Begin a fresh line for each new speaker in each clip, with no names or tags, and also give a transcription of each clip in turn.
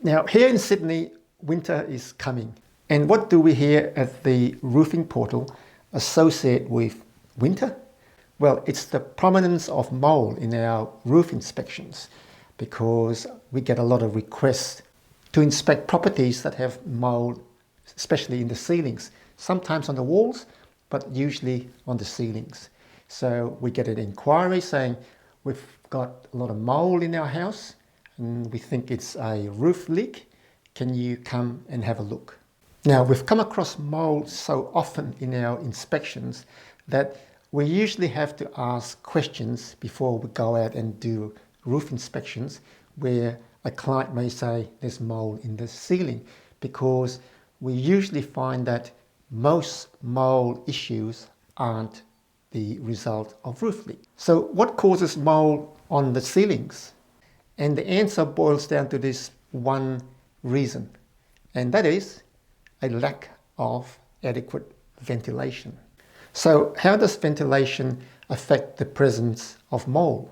Now, here in Sydney, winter is coming. And what do we here at the roofing portal associate with winter? Well, it's the prominence of mould in our roof inspections, because we get a lot of requests to inspect properties that have mould, especially in the ceilings, sometimes on the walls, but usually on the ceilings. So we get an inquiry saying, we've got a lot of mould in our house and we think it's a roof leak. Can you come and have a look? Now, we've come across mould so often in our inspections that we usually have to ask questions before we go out and do roof inspections, where a client may say there's mould in the ceiling, because we usually find that most mould issues aren't the result of roof leak. So what causes mould on the ceilings? And the answer boils down to this one reason, and that is a lack of adequate ventilation. So how does ventilation affect the presence of mould?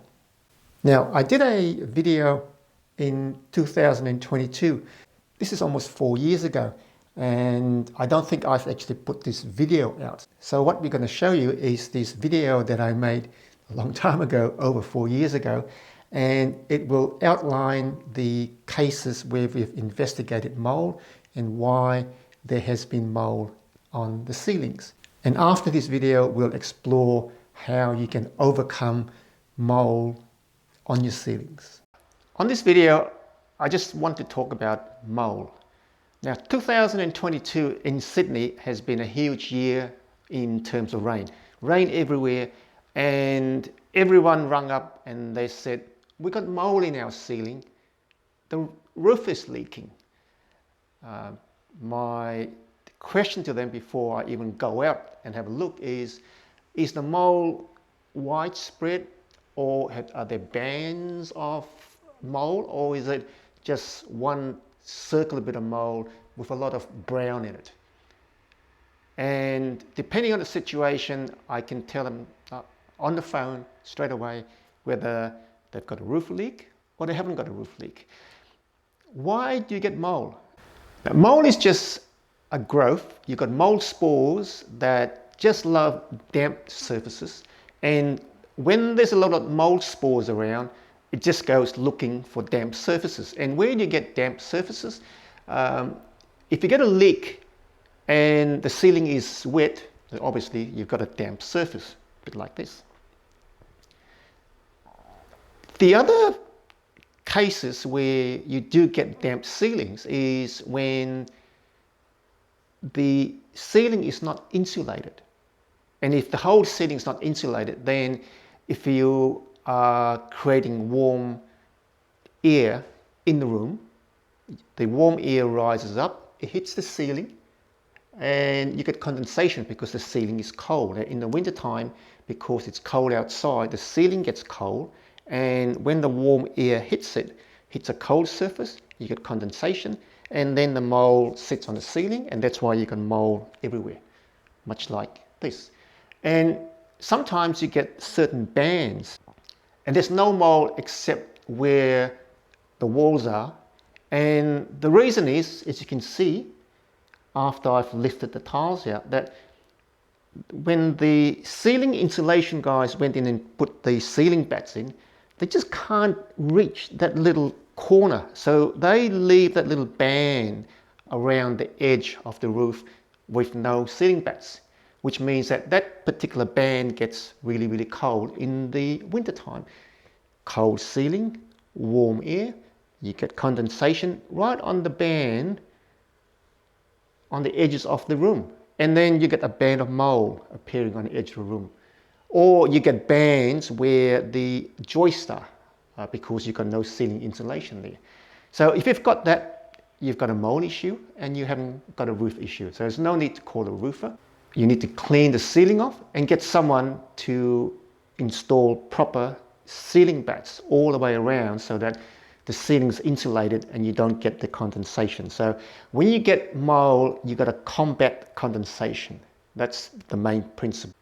Now, I did a video in 2022. This is almost 4 years ago, and I don't think I've actually put this video out. So what we're going to show you is this video that I made a long time ago, over 4 years ago, and it will outline the cases where we've investigated mould and why there has been mould on the ceilings. And after this video, we'll explore how you can overcome mould on your ceilings. On this video, I just want to talk about mould. Now, 2022 in Sydney has been a huge year in terms of rain. Rain everywhere, and everyone rung up and they said, we got mould in our ceiling, the roof is leaking. My question to them before I even go out and have a look is the mould widespread, or are there bands of mould, or is it just one circular bit of mould with a lot of brown in it? And depending on the situation, I can tell them on the phone straight away whether they've got a roof leak or they haven't got a roof leak. Why do you get mould? Now, mould is just a growth. You've got mould spores that just love damp surfaces, and when there's a lot of mould spores around, it just goes looking for damp surfaces. And where do you get damp surfaces? If you get a leak and the ceiling is wet, obviously you've got a damp surface, a bit like this. The other cases where you do get damp ceilings is when the ceiling is not insulated. And if the whole ceiling is not insulated, then if you are creating warm air in the room, the warm air rises up, it hits the ceiling, and you get condensation because the ceiling is cold. In the winter time, because it's cold outside, the ceiling gets cold, and when the warm air hits a cold surface, you get condensation, and then the mould sits on the ceiling, and that's why you can mould everywhere, much like this. And sometimes you get certain bands, and there's no mould except where the walls are. And the reason is, as you can see, after I've lifted the tiles out, that when the ceiling insulation guys went in and put the ceiling bats in, they just can't reach that little corner. So they leave that little band around the edge of the roof with no ceiling bats, which means that that particular band gets really, really cold in the winter time. Cold ceiling, warm air, you get condensation right on the band on the edges of the room. And then you get a band of mould appearing on the edge of the room. Or you get bands where the joists are, because you've got no ceiling insulation there. So if you've got that, you've got a mould issue and you haven't got a roof issue. So there's no need to call a roofer. You need to clean the ceiling off and get someone to install proper ceiling bats all the way around so that the ceiling's insulated and you don't get the condensation. So when you get mould, you've got to combat condensation. That's the main principle.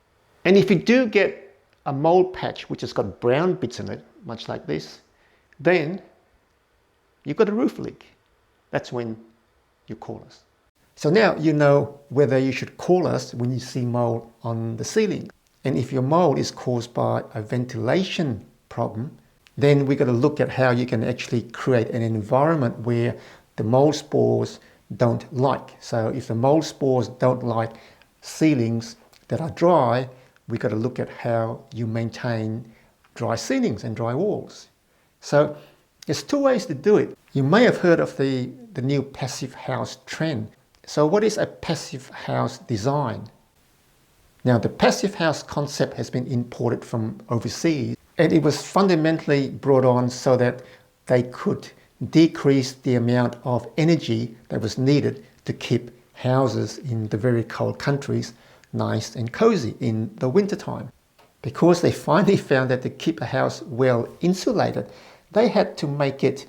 And if you do get a mould patch which has got brown bits in it, much like this, then you've got a roof leak. that's when you call us. So now you know whether you should call us when you see mold on the ceiling. And if your mold is caused by a ventilation problem, then we've got to look at how you can actually create an environment where the mold spores don't like. So if the mold spores don't like ceilings that are dry, we've got to look at how you maintain dry ceilings and dry walls. So there's two ways to do it. You may have heard of the new passive house trend. So what is a passive house design? Now, the passive house concept has been imported from overseas, and it was fundamentally brought on so that they could decrease the amount of energy that was needed to keep houses in the very cold countries nice and cozy in the wintertime. Because they finally found that to keep a house well insulated, they had to make it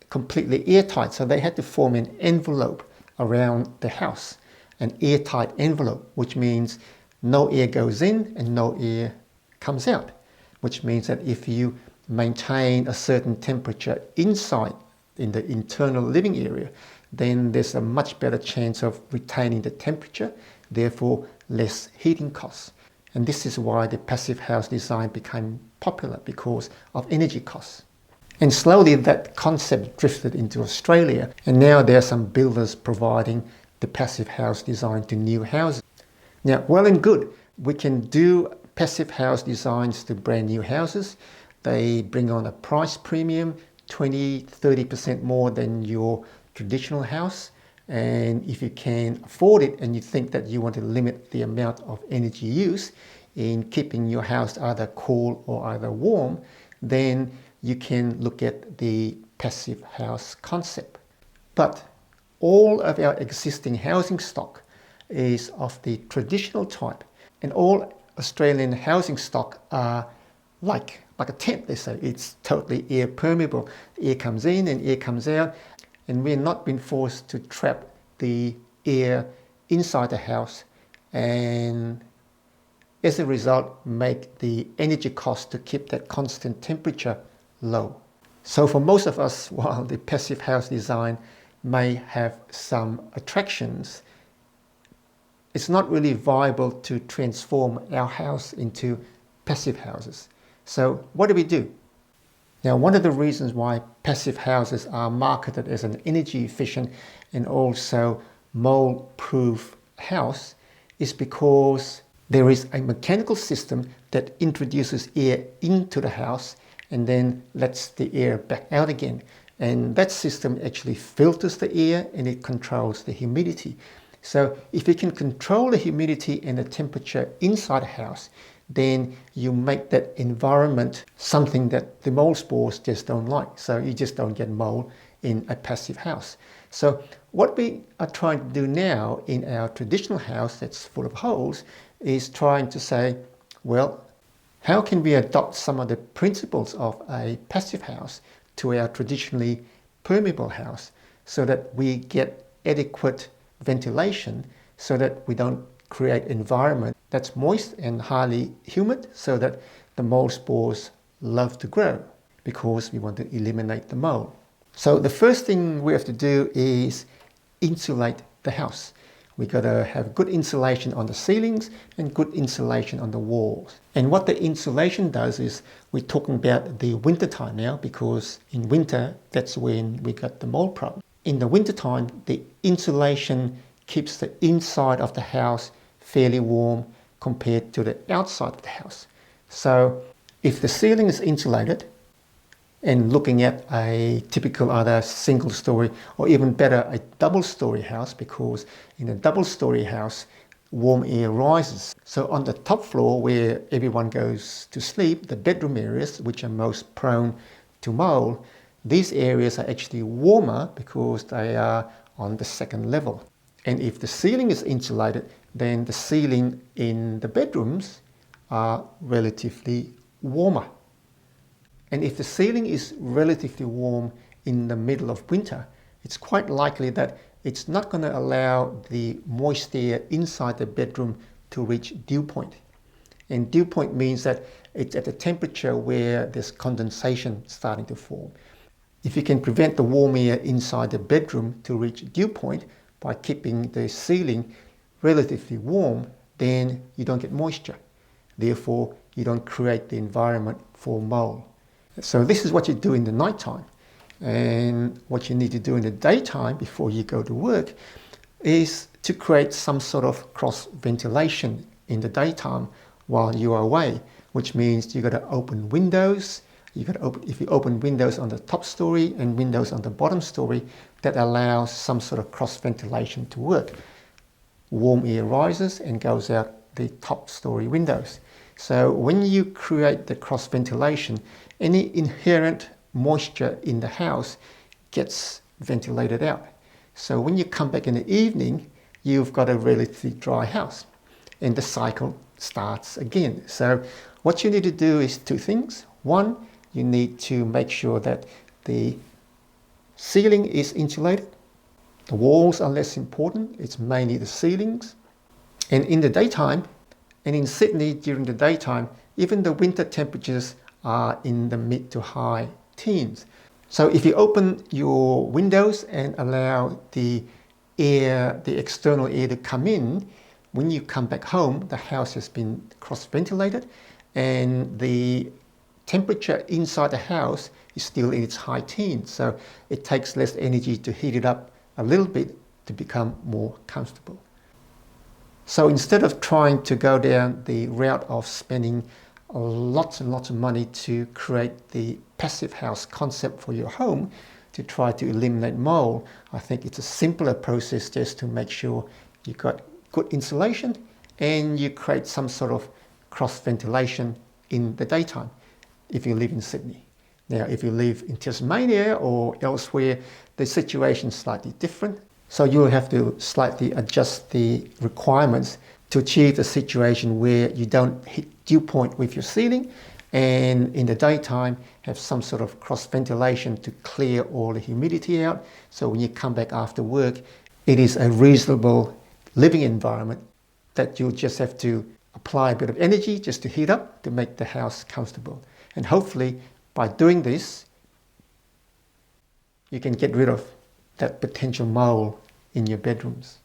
completely airtight. So they had to form an envelope around the house, an airtight envelope, which means no air goes in and no air comes out, which means that if you maintain a certain temperature inside in the internal living area, then there's a much better chance of retaining the temperature, therefore less heating costs. And this is why the passive house design became popular, because of energy costs. And slowly that concept drifted into Australia, and now there are some builders providing the passive house design to new houses. Now, well and good, we can do passive house designs to brand new houses. They bring on a price premium, 20-30% more than your traditional house. And if you can afford it and you think that you want to limit the amount of energy use in keeping your house either cool or either warm, then you can look at the passive house concept. But all of our existing housing stock is of the traditional type, and all Australian housing stock are like a tent, they say. It's totally air permeable. Air comes in and air comes out, and we're not being forced to trap the air inside the house, and as a result make the energy cost to keep that constant temperature low. So for most of us, while the passive house design may have some attractions, it's not really viable to transform our house into passive houses. So what do? Now, one of the reasons why passive houses are marketed as an energy efficient and also mold-proof house is because there is a mechanical system that introduces air into the house and then lets the air back out again. And that system actually filters the air and it controls the humidity. So if you can control the humidity and the temperature inside a house, then you make that environment something that the mold spores just don't like. So you just don't get mold in a passive house. So what we are trying to do now in our traditional house that's full of holes is trying to say, well, how can we adopt some of the principles of a passive house to our traditionally permeable house so that we get adequate ventilation, so that we don't create environment that's moist and highly humid, so that the mold spores love to grow, because we want to eliminate the mold. So the first thing we have to do is insulate the house. We got to have good insulation on the ceilings and good insulation on the walls. And what the insulation does is, we're talking about the winter time now, because in winter, that's when we got the mold problem. In the winter time, the insulation keeps the inside of the house fairly warm compared to the outside of the house. So if the ceiling is insulated, and looking at a typical either single story or even better a double story house, because in a double story house warm air rises. So on the top floor where everyone goes to sleep, the bedroom areas which are most prone to mold, these areas are actually warmer because they are on the second level. And if the ceiling is insulated, then the ceiling in the bedrooms are relatively warmer. And if the ceiling is relatively warm in the middle of winter, it's quite likely that it's not going to allow the moist air inside the bedroom to reach dew point. And dew point means that it's at a temperature where there's condensation starting to form. If you can prevent the warm air inside the bedroom to reach dew point by keeping the ceiling relatively warm, then you don't get moisture. Therefore, you don't create the environment for mold. So this is what you do in the nighttime. And what you need to do in the daytime before you go to work is to create some sort of cross ventilation in the daytime while you are away, which means you got to open windows. If you open windows on the top story and windows on the bottom story, that allows some sort of cross ventilation to work. Warm air rises and goes out the top story windows. So when you create the cross ventilation, any inherent moisture in the house gets ventilated out. So when you come back in the evening, you've got a relatively dry house and the cycle starts again. So what you need to do is two things. One, you need to make sure that the ceiling is insulated. The walls are less important. It's mainly the ceilings. And in the daytime, and in Sydney during the daytime, even the winter temperatures are in the mid to high teens. So if you open your windows and allow the external air to come in, when you come back home, the house has been cross-ventilated and the temperature inside the house is still in its high teens. So it takes less energy to heat it up a little bit to become more comfortable. So instead of trying to go down the route of spending lots and lots of money to create the passive house concept for your home to try to eliminate mold, I think it's a simpler process just to make sure you've got good insulation and you create some sort of cross ventilation in the daytime if you live in Sydney. Now, if you live in Tasmania or elsewhere, the situation is slightly different. So you'll have to slightly adjust the requirements to achieve the situation where you don't hit dew point with your ceiling and in the daytime have some sort of cross ventilation to clear all the humidity out. So when you come back after work, it is a reasonable living environment that you'll just have to apply a bit of energy just to heat up to make the house comfortable. And hopefully by doing this, you can get rid of that potential mold in your bedrooms.